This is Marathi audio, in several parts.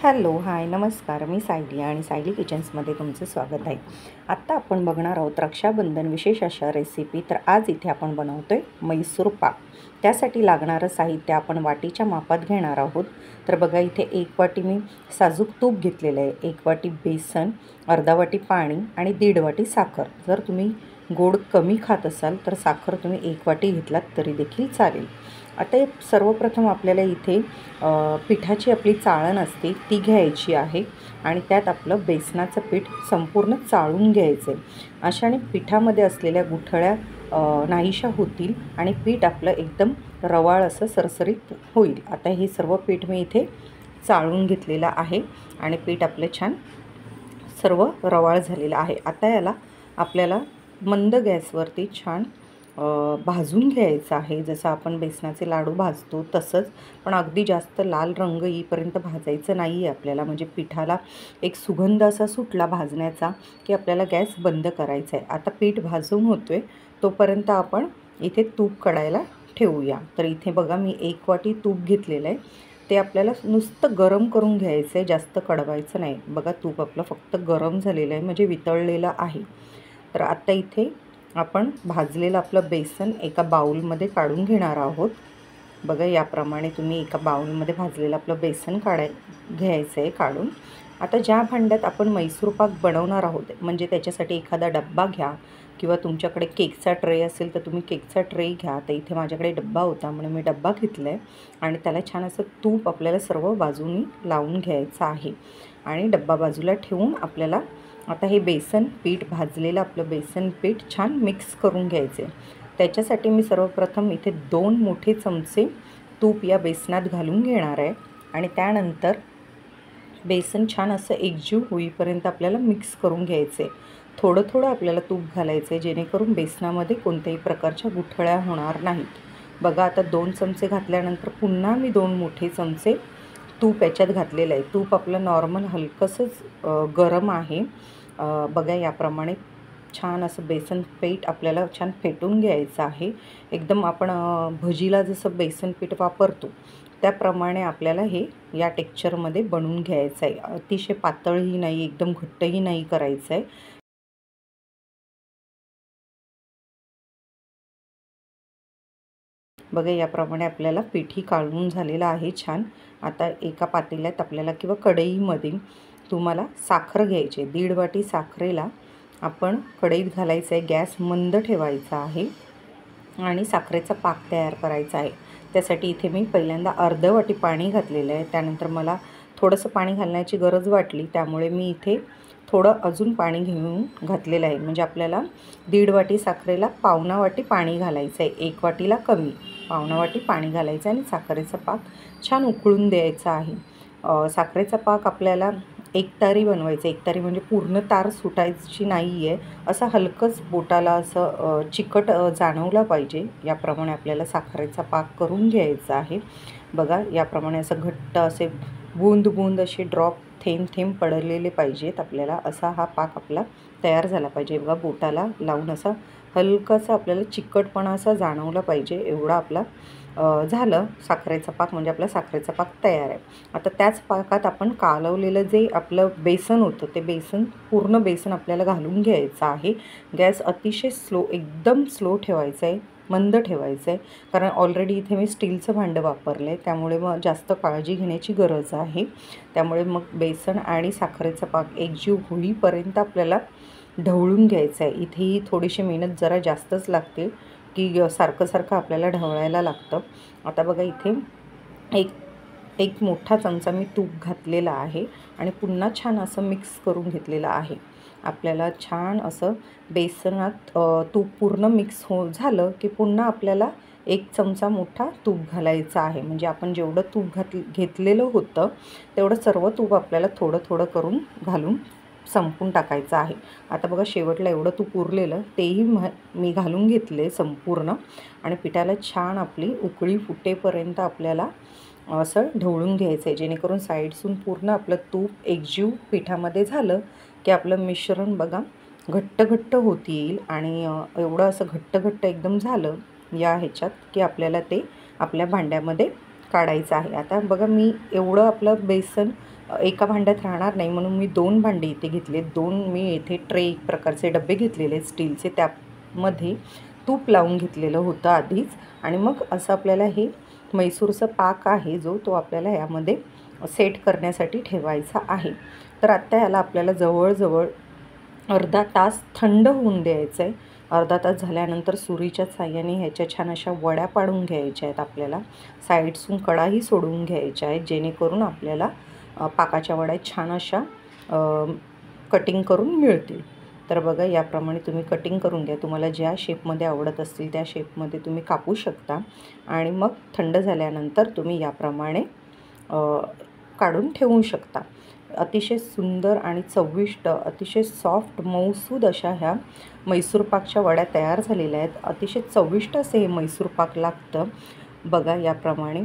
हॅलो, हाय, नमस्कार. मी सायली आणि सायली किचन्समध्ये तुमचं स्वागत आहे. आत्ता आपण बघणार आहोत रक्षाबंधन विशेष अशा रेसिपी. तर आज इथे आपण बनवतो आहे मैसूर पाक. त्यासाठी लागणारं साहित्य आपण वाटीच्या मापात घेणार आहोत. तर बघा, इथे 1 वाटी मी साजूक तूप घेतलेलं आहे, 1 वाटी बेसन, अर्धा वाटी पाणी आणि 1.5 वाटी साखर. जर तुम्ही गोड कमी खात असाल तर साखर तुम्ही 1 वाटी घेतलात तरी देखील चालेल. आता सर्वप्रथम आपल्याला इथे पिठाची आपली चाळण असते ती घ्यायची आहे आणि त्यात आपलं बेसनाचं पीठ संपूर्ण चाळून घ्यायचं आहे. अशाने पिठामध्ये असलेल्या गुठळ्या नाहीशा होतील आणि पीठ आपलं एकदम रवाळ असं सरसरीत होईल. आता हे सर्व पीठ मी इथे चाळून घेतलेलं आहे आणि पीठ आपलं छान सर्व रवाळ झालेलं आहे. आता याला आपल्याला मंद गॅसवरती छान भाजून घ्यायचं आहे. जसं आपण बेसनाचे लाडू भाजतो तसंच, पण अगदी जास्त लाल रंग येईपर्यंत भाजायचं नाही आहे आपल्याला. म्हणजे पिठाला एक सुगंध असा सुटला भाजण्याचा की आपल्याला गॅस बंद करायचा आहे. आता पीठ भाजून होतो आहे तोपर्यंत आपण इथे तूप कढायला ठेवूया. तर इथे बघा, मी 1 वाटी तूप घेतलेलं आहे. ते आपल्याला नुसतं गरम करून घ्यायचं आहे, जास्त कढवायचं नाही. बघा, तूप आपलं फक्त गरम झालेलं आहे, म्हणजे वितळलेलं आहे. तर आता इथे आपण भाजलेलं आपलं बेसन एका बाउलमध्ये काढून घेणार आहोत. बघा, याप्रमाणे तुम्ही एका बाउलमध्ये भाजलेलं आपलं बेसन घ्यायचं आहे काढून. आता ज्या भांड्यात आपण मैसूर पाक बनवणार आहोत, म्हणजे त्याच्यासाठी एखादा डब्बा घ्या किंवा तुमच्याकडे केकचा ट्रे असेल तर तुम्ही केकचा ट्रे घ्या. तर इथे माझ्याकडे डब्बा होता म्हणून मी डब्बा घेतला आहे आणि त्याला छान असं तूप आपल्याला सर्व बाजूनी लावून घ्यायचं आहे आणि डब्बा बाजूला ठेवून आपल्याला आता हे बेसन पीठ भाजलेलं आपलं बेसन पीठ छान मिक्स करून घ्यायचे. त्याच्यासाठी मी सर्वप्रथम इथे 2 मोठे चमचे तूप या बेसनात घालून घेणार आहे आणि त्यानंतर बेसन छान असं एकजीव होईपर्यंत आपल्याला मिक्स करून घ्यायचे. थोडं थोडं आपल्याला तूप घालायचं आहे जेणेकरून बेसनामध्ये कोणत्याही प्रकारच्या गुठळ्या होणार नाहीत. बघा, आता 2 चमचे घातल्यानंतर पुन्हा मी 2 मोठे चमचे तूप याच्यात घातलेलं आहे. तूप आपलं नॉर्मल हलकंसंच गरम आहे. बघा, याप्रमाणे छान असं बेसन पीठ आपल्याला छान फेटून घ्यायचं आहे. एकदम आपण भजीला जसं बेसन पीठ वापरतो त्याप्रमाणे आपल्याला हे या टेक्स्चरमध्ये बनवून घ्यायचं आहे. अतिशय पातळही नाही, एकदम घट्टही नाही करायचं आहे. बघा, याप्रमाणे आपल्याला पीठही काढून झालेलं आहे छान. आता एका पातेल्यात आपल्याला किंवा कढईमध्ये तुम्हाला साखर घ्यायची. 1.5 वाटी साखरेला आपण कढईत घालायचं आहे, गॅस मंद ठेवायचा आहे आणि साखरेचा पाक तयार करायचा आहे. त्यासाठी इथे मी पहिल्यांदा अर्धा वाटी पाणी घातलेलं आहे. त्यानंतर मला थोडंसं पाणी घालण्याची गरज वाटली त्यामुळे मी इथे थोडं अजून पाणी घेऊन घातलेलं आहे. म्हणजे आपल्याला 1.5 वाटी साखरेला पावणा वाटी पाणी घालायचं आहे. 1 वाटीला कमी पावणा वाटी पाणी घालायचं आणि साखरेचा पाक छान उकळून द्यायचा आहे. साखरेचा पाक आपल्याला एकतारी बनवायचं. एकतारी म्हणजे पूर्ण तार सुटायची नाही आहे, असं हलकंच बोटाला असं चिकट जाणवला पाहिजे. याप्रमाणे आपल्याला साखरेचा पाक करून घ्यायचा आहे. बघा, याप्रमाणे असं घट्ट असे बूंद बूंद असे ड्रॉप थेंब थेंब पडलेले पाहिजेत आपल्याला. असा हा पाक आपला तयार झाला पाहिजे. बघा, बोटाला लावून असा हलकासा आपल्याला चिकटपणा असा जाणवला पाहिजे. एवढा आपला झालं साखरेचा पाक, म्हणजे आपला साखरेचा पाक तयार आहे. आता त्याच पाकात आपण कालवलेलं जे आपलं बेसन होतं ते पूर्ण बेसन आपल्याला घालून घ्यायचं आहे. गॅस अतिशय एकदम स्लो ठेवायचा आहे, मंद ठेवायचं आहे. कारण ऑलरेडी इथे मी स्टीलचं भांडं वापरलं आहे त्यामुळे मग जास्त काळजी घेण्याची गरज आहे. त्यामुळे मग बेसन आणि साखरेचा पाक एकजीव होईपर्यंत आपल्याला ढवळून घ्यायचं आहे. इथेही थोडीशी मेहनत जरा जास्तच लागते की सारखं सारखं आपल्याला ढवळायला लागतं. आता बघा, इथे एक मोठा चमचा मी तूप घातलेला आहे आणि पुन्हा छान असं मिक्स करून घेतलेलं आहे. आपल्याला छान असं बेसनात तूप पूर्ण मिक्स झालं की पुन्हा आपल्याला 1 चमचा मोठा तूप घालायचा आहे. म्हणजे आपण जेवढं तूप घेतलेलं होतं तेवढं सर्व तूप आपल्याला थोडं थोडं करून घालून संपून टाकायचं आहे. आता बघा, शेवटला एवढं तूप उरलेलं तेही मी घालून घेतले संपूर्ण आणि पिठाला छान आपली उकळी फुटेपर्यंत आपल्याला असं ढवळून घ्यायचं आहे. जेणेकरून साईड्सून पूर्ण आपलं तूप एकजीव पिठामध्ये झालं की आपलं मिश्रण बघा घट्ट घट्ट होत येईल आणि एवढं असं घट्ट घट्ट एकदम झालं या ह्याच्यात की आपल्याला ते आपल्या भांड्यामध्ये काढायचं आहे. आता बघा, मी एवढं आपलं बेसन एका भांड्यात राहणार नाही म्हणून मी 2 भांडे इथे घेतले. 2 मी येथे ट्रे एक प्रकारचे डबे घेतलेले स्टीलचे, त्यामध्ये तूप लावून घेतलेलं होतं आधीच. आणि मग असं आपल्याला हे म्हैसूरचा पाक आहे जो तो आपल्याला यामध्ये सेट करण्यासाठी ठेवायचा आहे. तर आत्ता याला आपल्याला जवळजवळ अर्धा तास थंड होऊन द्यायचं आहे. अर्धा तास झाल्यानंतर सुरीच्या साहाय्याने ह्याच्या छान अशा वड्या पाडून घ्यायच्या आहेत आपल्याला. साईड्सून कडाही सोडून घ्यायच्या आहेत जेणेकरून आपल्याला पाकाच्या वड्या छान अशा कटिंग करून मिळतील. तर बघा याप्रमाणे तुम्ही कटिंग करून घ्या. तुम्हाला ज्या शेपमध्ये आवडत असतील त्या शेपमध्ये तुम्ही कापू शकता. आणि मग थंड झाल्यानंतर तुम्ही याप्रमाणे काढून ठेवू शकता. अतिशय सुंदर आणि चविष्ट, अतिशय सॉफ्ट मऊसूद अशा ह्या म्हैसूर पाकच्या वड्या तयार झालेल्या आहेत. अतिशय चविष्ट असे हे म्हैसूर पाक लागतं बघा याप्रमाणे.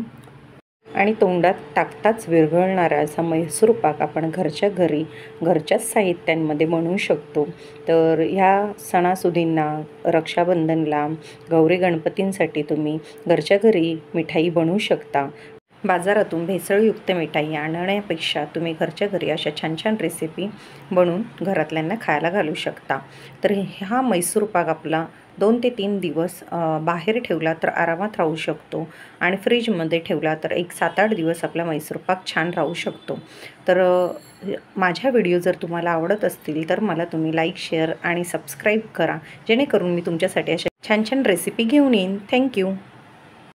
आणि तोंडात टाकताच विरघळणारा असा म्हैसूर पाक आपण घरच्या घरी घरच्याच साहित्यांमध्ये बनवू शकतो. तर ह्या सणासुदींना, रक्षाबंधनला, गौरी गणपतींसाठी तुम्ही घरच्या घरी मिठाई बनवू शकता. बाजारातून भेसळयुक्त मिठाई आणण्यापेक्षा तुम्ही घरच्या घरी अशा छान छान रेसिपी बनवून घरातल्यांना खायला घालू शकता. तर हा म्हैसूर पाक आपला 2 ते 3 दिवस बाहेर ठेवला तर आरामात राहू शकतो. आणि फ्रीजमध्ये ठेवला तर एक 7-8 दिवस आपला म्हैसूर पाक छान राहू शकतो. तर माझ्या व्हिडिओ जर तुम्हाला आवडत असतील तर मला तुम्ही लाईक, शेअर आणि सबस्क्राईब करा, जेणेकरून मी तुमच्यासाठी अशा छान छान रेसिपी घेऊन येईन. थँक्यू.